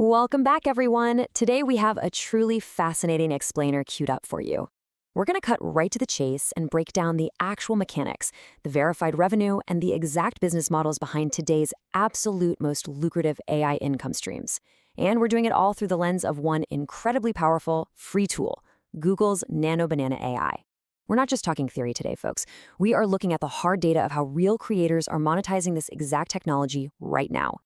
Welcome back, everyone. Today we have a truly fascinating explainer queued up for you. We're going to cut right to the chase and break down the actual mechanics, the verified revenue, and the exact business models behind today's absolute most lucrative AI income streams. And we're doing it all through the lens of one incredibly powerful, free tool, Google's Nano Banana AI. We're not just talking theory today, folks. We are looking at the hard data of how real creators are monetizing this exact technology right now.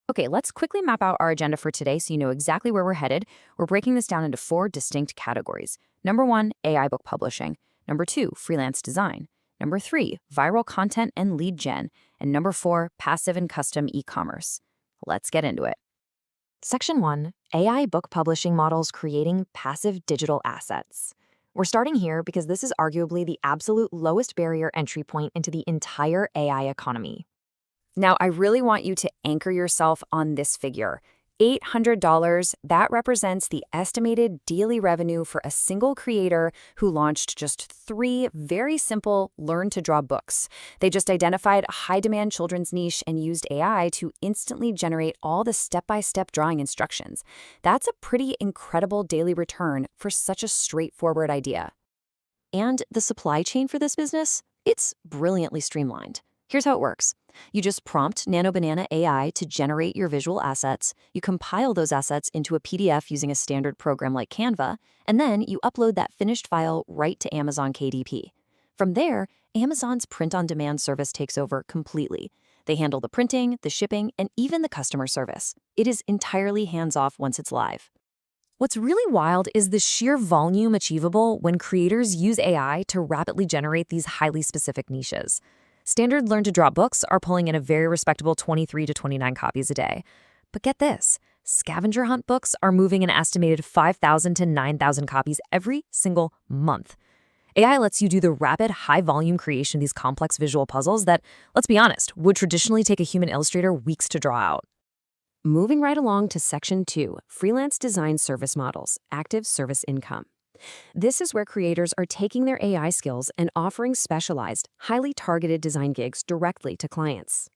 Okay, let's quickly map out our agenda for today so you know exactly where we're headed. We're breaking this down into 4 distinct categories. Number 1, AI book publishing. Number 2, freelance design. Number 3, viral content and lead gen. And number 4, passive and custom e-commerce. Let's get into it. Section 1, AI book publishing models creating passive digital assets. We're starting here because this is arguably the absolute lowest barrier entry point into the entire AI economy. Now, I really want you to anchor yourself on this figure. $800, that represents the estimated daily revenue for a single creator who launched just 3 very simple learn-to-draw books. They just identified a high-demand children's niche and used AI to instantly generate all the step-by-step drawing instructions. That's a pretty incredible daily return for such a straightforward idea. And the supply chain for this business? It's brilliantly streamlined. Here's how it works. You just prompt Nano Banana AI to generate your visual assets, you compile those assets into a PDF using a standard program like Canva, and then you upload that finished file right to Amazon KDP. From there, Amazon's print-on-demand service takes over completely. They handle the printing, the shipping, and even the customer service. It is entirely hands-off once it's live. What's really wild is the sheer volume achievable when creators use AI to rapidly generate these highly specific niches. Standard learn-to-draw books are pulling in a very respectable 23 to 29 copies a day. But get this, scavenger hunt books are moving an estimated 5,000 to 9,000 copies every single month. AI lets you do the rapid, high-volume creation of these complex visual puzzles that, let's be honest, would traditionally take a human illustrator weeks to draw out. Moving right along to Section 2, Freelance Design Service Models, Active Service Income. This is where creators are taking their AI skills and offering specialized, highly targeted design gigs directly to clients.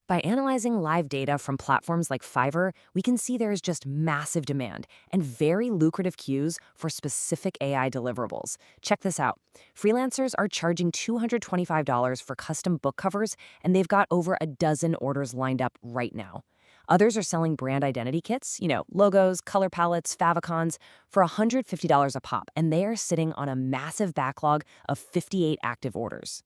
By analyzing live data from platforms like Fiverr, we can see there is just massive demand and very lucrative queues for specific AI deliverables. Check this out. Freelancers are charging $225 for custom book covers, and they've got over a dozen orders lined up right now. Others are selling brand identity kits, logos, color palettes, favicons, for $150 a pop, and they are sitting on a massive backlog of 58 active orders.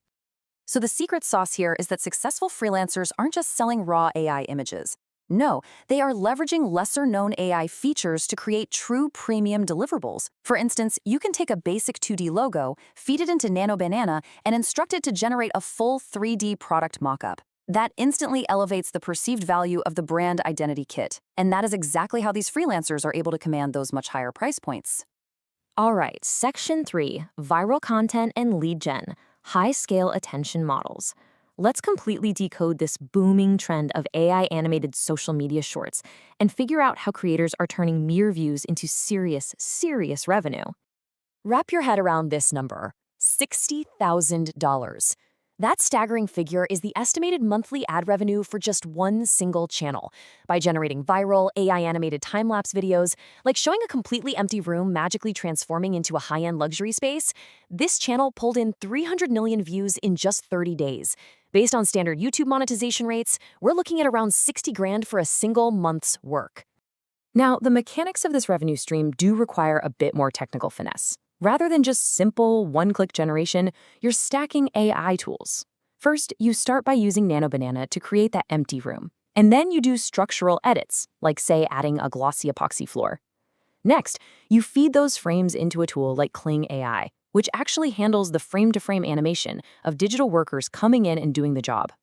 So the secret sauce here is that successful freelancers aren't just selling raw AI images. No, they are leveraging lesser-known AI features to create true premium deliverables. For instance, you can take a basic 2D logo, feed it into Nano Banana, and instruct it to generate a full 3D product mockup. That instantly elevates the perceived value of the brand identity kit. And that is exactly how these freelancers are able to command those much higher price points. All right, Section 3, Viral Content and Lead Gen, High-Scale Attention Models. Let's completely decode this booming trend of AI-animated social media shorts and figure out how creators are turning mere views into serious revenue. Wrap your head around this number, $60,000. That staggering figure is the estimated monthly ad revenue for just one single channel. By generating viral, AI-animated time-lapse videos, like showing a completely empty room magically transforming into a high-end luxury space, this channel pulled in 300 million views in just 30 days. Based on standard YouTube monetization rates, we're looking at around 60 grand for a single month's work. Now, the mechanics of this revenue stream do require a bit more technical finesse. Rather than just simple one-click generation, you're stacking AI tools. First, you start by using Nano Banana to create that empty room, and then you do structural edits, like say adding a glossy epoxy floor. Next, you feed those frames into a tool like Kling AI, which actually handles the frame-to-frame animation of digital workers coming in and doing the job.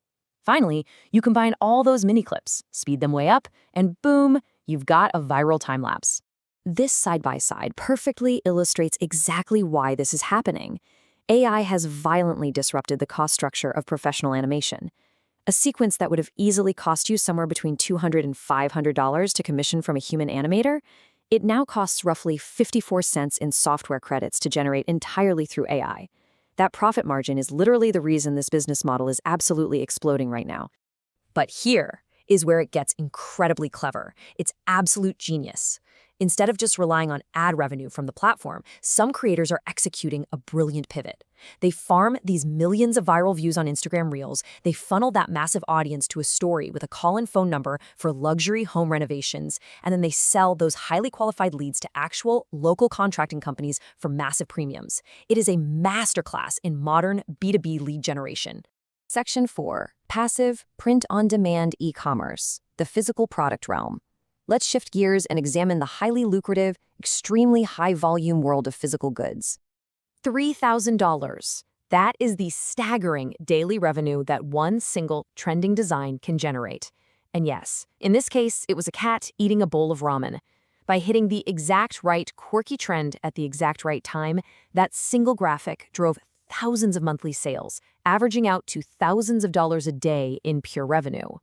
Finally, you combine all those mini-clips, speed them way up, and boom, you've got a viral time-lapse. This side-by-side perfectly illustrates exactly why this is happening. AI has violently disrupted the cost structure of professional animation. A sequence that would have easily cost you somewhere between $200 and $500 to commission from a human animator, it now costs roughly 54 cents in software credits to generate entirely through AI. That profit margin is literally the reason this business model is absolutely exploding right now. But here is where it gets incredibly clever. It's absolute genius. Instead of just relying on ad revenue from the platform, some creators are executing a brilliant pivot. They farm these millions of viral views on Instagram Reels, they funnel that massive audience to a story with a call-in phone number for luxury home renovations, and then they sell those highly qualified leads to actual local contracting companies for massive premiums. It is a masterclass in modern B2B lead generation. Section 4. Passive Print-on-Demand E-commerce, the physical product realm. Let's shift gears and examine the highly lucrative, extremely high-volume world of physical goods. $3,000. That is the staggering daily revenue that one single trending design can generate. And yes, in this case, it was a cat eating a bowl of ramen. By hitting the exact right quirky trend at the exact right time, that single graphic drove thousands of monthly sales, averaging out to thousands of dollars a day in pure revenue.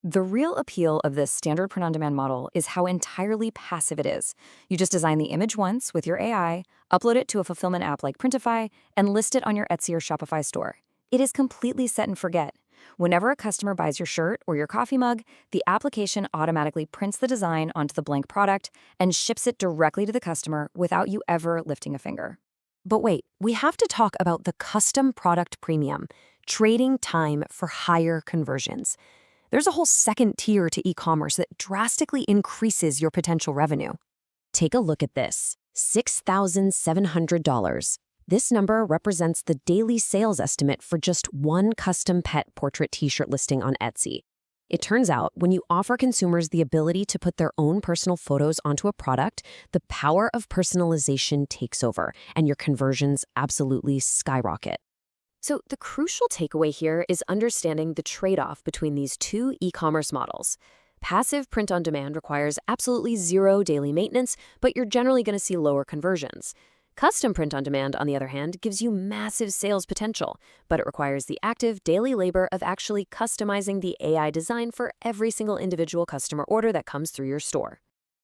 The real appeal of this standard print-on-demand model is how entirely passive it is. You just design the image once with your AI, upload it to a fulfillment app like Printify, and list it on your Etsy or Shopify store. It is completely set and forget. Whenever a customer buys your shirt or your coffee mug, the application automatically prints the design onto the blank product and ships it directly to the customer without you ever lifting a finger. But wait, we have to talk about the custom product premium, trading time for higher conversions. There's a whole second tier to e-commerce that drastically increases your potential revenue. Take a look at this, $6,700. This number represents the daily sales estimate for just one custom pet portrait t-shirt listing on Etsy. It turns out, when you offer consumers the ability to put their own personal photos onto a product, the power of personalization takes over, and your conversions absolutely skyrocket. So the crucial takeaway here is understanding the trade-off between these two e-commerce models. Passive print-on-demand requires absolutely zero daily maintenance, but you're generally going to see lower conversions. Custom print-on-demand, on the other hand, gives you massive sales potential, but it requires the active daily labor of actually customizing the AI design for every single individual customer order that comes through your store.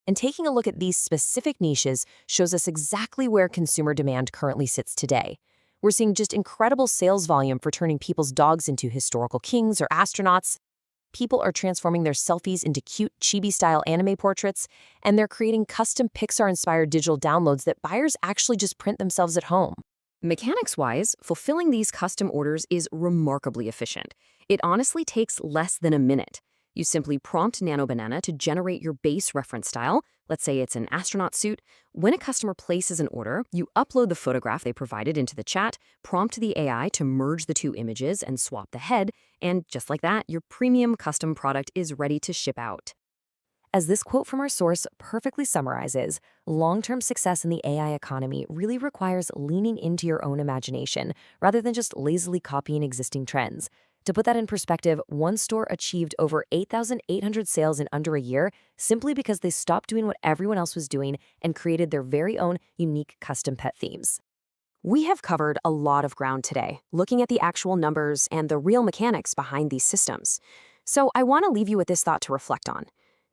And taking a look at these specific niches shows us exactly where consumer demand currently sits today. We're seeing just incredible sales volume for turning people's dogs into historical kings or astronauts. People are transforming their selfies into cute chibi-style anime portraits, and they're creating custom Pixar-inspired digital downloads that buyers actually just print themselves at home. Mechanics-wise, fulfilling these custom orders is remarkably efficient. It honestly takes less than a minute. You simply prompt Nano Banana to generate your base reference style. Let's say it's an astronaut suit. When a customer places an order, you upload the photograph they provided into the chat, prompt the AI to merge the two images and swap the head, and just like that, your premium custom product is ready to ship out. As this quote from our source perfectly summarizes, long-term success in the AI economy really requires leaning into your own imagination rather than just lazily copying existing trends. To put that in perspective, one store achieved over 8,800 sales in under a year simply because they stopped doing what everyone else was doing and created their very own unique custom pet themes. We have covered a lot of ground today, looking at the actual numbers and the real mechanics behind these systems. So I want to leave you with this thought to reflect on.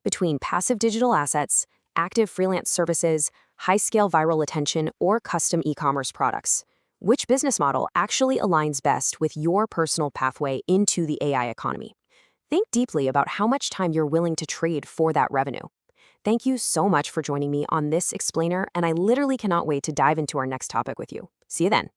Between passive digital assets, active freelance services, high-scale viral attention, or custom e-commerce products, which business model actually aligns best with your personal pathway into the AI economy? Think deeply about how much time you're willing to trade for that revenue. Thank you so much for joining me on this explainer, and I literally cannot wait to dive into our next topic with you. See you then.